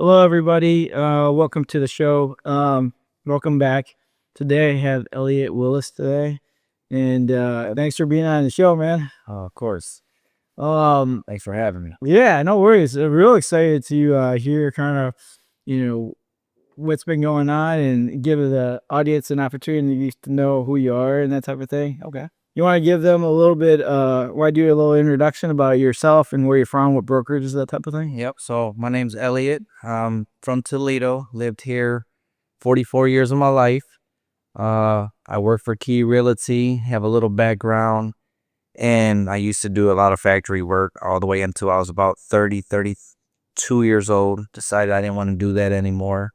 Hello, everybody. Welcome to the show. Welcome back. Today I have Elliot Willis today, and thanks for being on the show, man. Of course. Um, Thanks for having me. yeah, no worries. I'm real excited to hear kind of, you know, what's been going on and give the audience an opportunity to know who you are and that type of thing. Okay. You want to give them a little bit, why do a little introduction about yourself and where you're from, what brokerages, that type of thing? Yep. So my name's Elliot. I'm from Toledo. Lived here 44 years of my life. I work for Key Realty. Have a little background, and I used to do a lot of factory work all the way until I was about 32 years old. Decided I didn't want to do that anymore,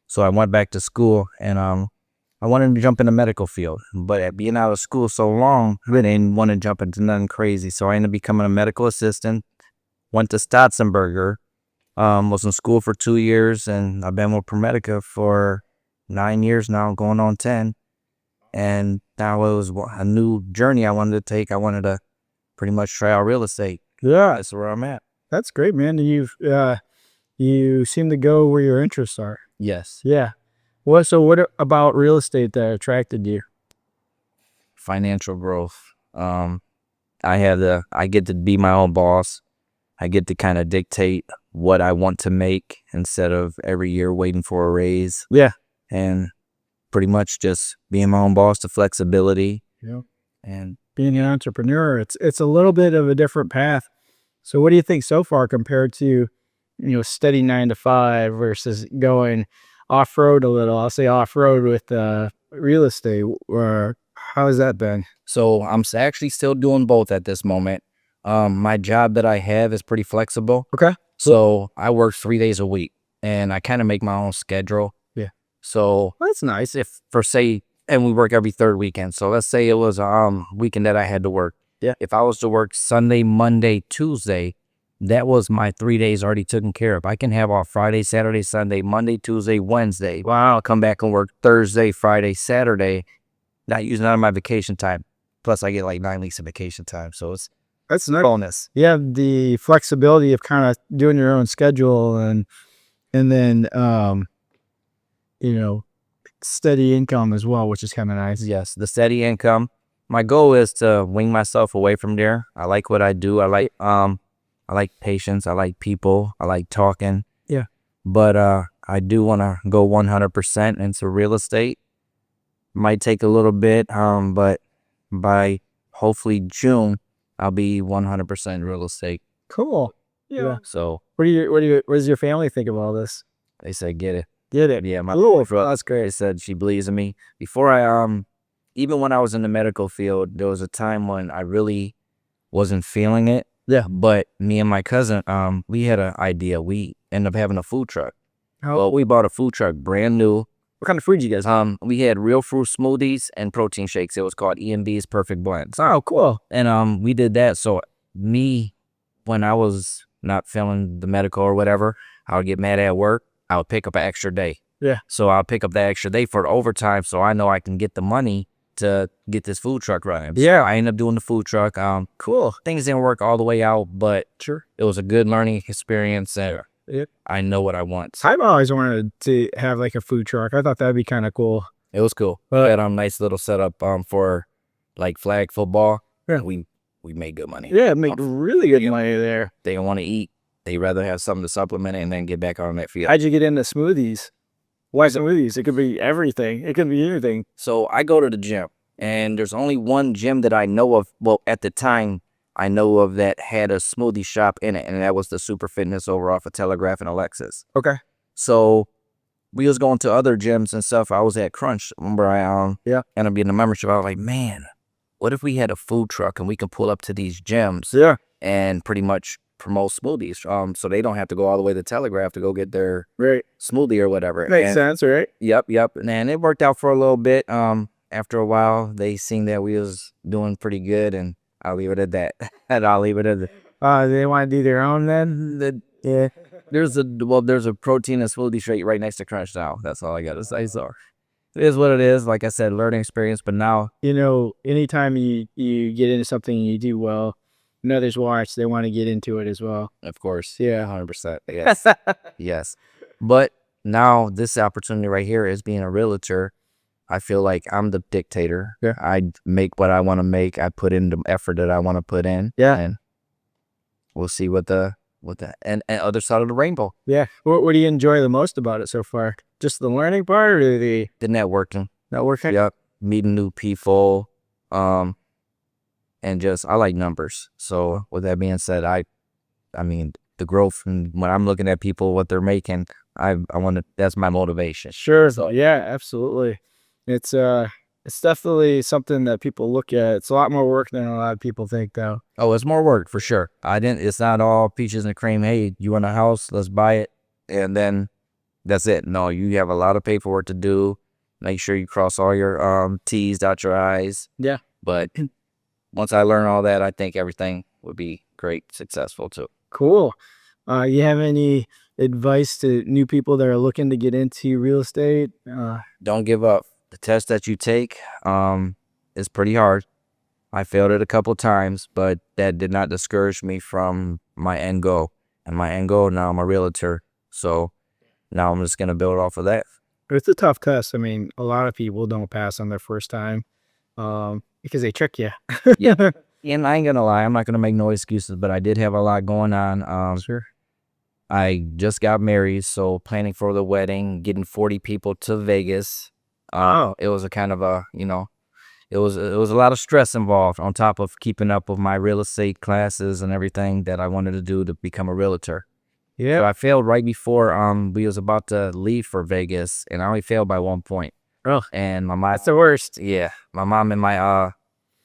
so I went back to school, and I wanted to jump in the medical field. But at being out of school so long, I didn't want to jump into nothing crazy, so I ended up becoming a medical assistant. Went to Stotzenberger, was in school for 2 years, and I've been with ProMedica for 9 years now, going on 10. And now it was a new journey I wanted to take. I wanted to pretty much try out real estate. Yeah, That's where I'm at. that's great, man. You seem to go where your interests are. Yes. Yeah. What about real estate that attracted you? Financial growth. I get to be my own boss. I get to kind of dictate what I want to make instead of every year waiting for a raise. Yeah. And pretty much just being my own boss, the flexibility. Yeah. And Being an entrepreneur, it's a little bit of a different path. So what do you think so far compared to, steady 9 to 5 versus going off-road a little? I'll say off-road with real estate. Or how has that been? so I'm actually still doing both at this moment. My job that I have is pretty flexible. Okay. So I work 3 days a week, and I kind of make my own schedule. Yeah. So Well, that's nice. if for say, and we work every third weekend. So let's say it was a weekend that I had to work. Yeah. If I was to work Sunday, Monday, Tuesday, that was my 3 days already taken care of. I can have off Friday, Saturday, Sunday, Monday, Tuesday, Wednesday. Wow. Come back and work Thursday, Friday, Saturday, not using none of my vacation time. Plus I get like 9 weeks of vacation time. So it's That's nice. bonus. You have the flexibility of kind of doing your own schedule and then steady income as well, which is kind of nice. Yes, the steady income. My goal is to wing myself away from there. I like what I do. I like patience. I like people. I like talking. Yeah. But I do want to go 100% into real estate. Might take a little bit, but by hopefully June, I'll be 100% real estate. Cool. Yeah. So What does your family think of all this? they said, get it. Get it? Yeah, my Cool. wife, that's great. Said she believes in me. Before even when I was in the medical field, there was a time when I really wasn't feeling it. Yeah. But me and my cousin, we had an idea. We ended up having a food truck. How- Well, we bought a food truck, brand new. What kind of food you guys have? We had real fruit smoothies and protein shakes. It was called E&B's Perfect Blends. Oh, cool. And we did that. So me, when I was not feeling the medical or whatever, I would get mad at work. I would pick up an extra day. Yeah. So I'll pick up that extra day for overtime, so I know I can get the money to get this food truck running. Yeah. So I ended up doing the food truck. Cool. Things didn't work all the way out, but Sure. it was a good learning experience, and Yeah. I know what I want. I've always wanted to have like a food truck. I thought that'd be kind of cool. It was cool. We But- had a nice little setup for like flag football. Yeah. We made good money. Yeah, make really good money there. They don't want to eat. They rather have something to supplement it and then get back on that field. How'd you get into smoothies? Why smoothies? It could be everything. It could be anything. So I go to the gym, and there's only one gym that I know of. Well, at the time, I know of that had a smoothie shop in it, and that was the Super Fitness over off of Telegraph and Alexis. Okay. So we was going to other gyms and stuff. I was at Crunch. Remember, I ended up getting a membership. I was like, man, what if we had a food truck and we can pull up to these gyms Yeah. and pretty much promote smoothies, so they don't have to go all the way to Telegraph to go get their Right. smoothie or whatever. Makes And- sense, right? Yep. And it worked out for a little bit. After a while, they seen that we was doing pretty good, and I'll leave it at that. And I'll leave it at that. They want to do their own then? Yeah. There's a protein and smoothie shake right next to Crunch now. That's all I got to say. So it is what it is. Like I said, learning experience. But now, Anytime you get into something and you do well, and others watch, they want to get into it as well. of course, Yeah. 100%. Yes. Yes. But now this opportunity right here is being a realtor. I feel like I'm the dictator. Yeah. I make what I want to make. I put in the effort that I want to put in. Yeah. And we'll see what the and other side of the rainbow. Yeah. What do you enjoy the most about it so far? Just the learning part or the The networking. networking? Yep. Meeting new people. And just I like numbers. So with that being said, I mean the growth, and when I'm looking at people what they're making, I want to, that's my motivation. Sure. Yeah, absolutely. It's definitely something that people look at. It's a lot more work than a lot of people think, though. Oh, it's more work for sure. It's not all peaches and cream. Hey, you want a house? Let's buy it. And then that's it. No, you have a lot of paperwork to do. Make sure you cross all your T's, dot your I's. Yeah. But once I learn all that, I think everything would be great, successful too. Cool. You have any advice to new people that are looking to get into real estate? Don't give up. The test that you take is pretty hard. I failed it a couple times, but that did not discourage me from my end goal. And my end goal, now I'm a realtor. So now I'm just going to build off of that. It's a tough test. I mean, a lot of people don't pass on their first time because they trick you. Yeah. And I ain't going to lie, I'm not going to make no excuses, but I did have a lot going on. Sure. I just got married, so planning for the wedding, getting 40 people to Vegas. It was a kind of a, it was a lot of stress involved on top of keeping up with my real estate classes and everything that I wanted to do to become a realtor. Yeah. So I failed right before we was about to leave for Vegas, and I only failed by 1 point. Oh, And my mom, that's the worst. yeah, my mom and my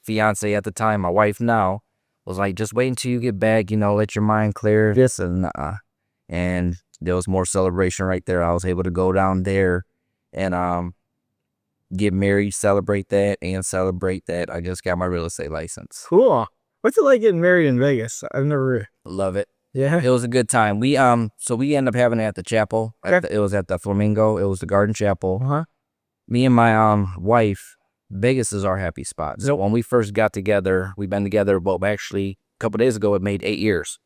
fiance at the time, my wife now, was like, just wait until you get back, let your mind clear. This and there was more celebration right there. I was able to go down there and get married, celebrate that. I just got my real estate license. Cool. What's it like getting married in Vegas? I've never. Love it. Yeah. It was a good time. We ended up having it at the chapel. Okay. It was at the Flamingo. It was the Garden Chapel. Uh-huh. Me and my wife, Vegas is our happy spot. So when we first got together, we've been together, but actually a couple days ago it made 8 years.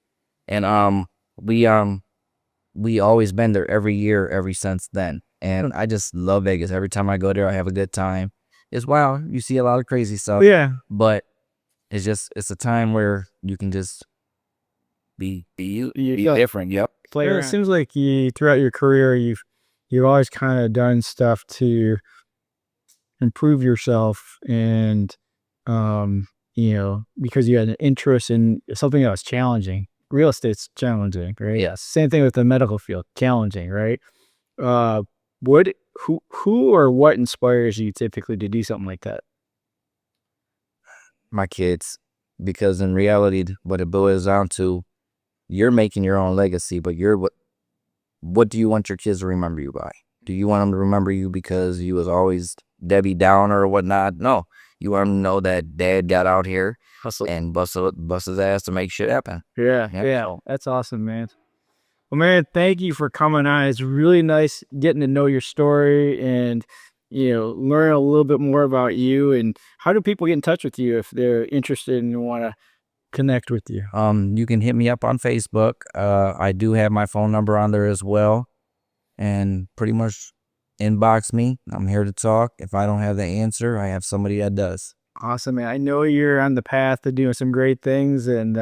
And we always been there every year ever since then. And I just love Vegas. Every time I go there, I have a good time. It's wild. You see a lot of crazy stuff. Yeah. But it's a time where you can just be different. Yep. Yeah, it seems like throughout your career, you've always kind of done stuff to improve yourself, and because you had an interest in something that was challenging. Real estate's challenging, right? Yes. Same thing with the medical field, challenging, right? Who or what inspires you typically to do something like that? My kids, because in reality, what it boils down to, you're making your own legacy, but what do you want your kids to remember you by? Do you want them to remember you because you was always Debbie Downer or whatnot? No, you want them to know that dad got out here and bust his ass to make shit happen. Yeah. That's awesome, man. Well, man, thank you for coming on. It's really nice getting to know your story and learn a little bit more about you. And how do people get in touch with you if they're interested and want to connect with you? You can hit me up on Facebook. I do have my phone number on there as well, and pretty much inbox me. I'm here to talk. If I don't have the answer, I have somebody that does. Awesome, man. I know you're on the path to doing some great things and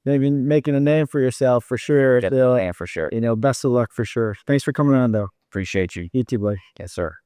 maybe making a name for yourself for sure. Yeah, for sure. Best of luck for sure. Thanks for coming on, though. Appreciate you. You too, buddy. Yes, sir.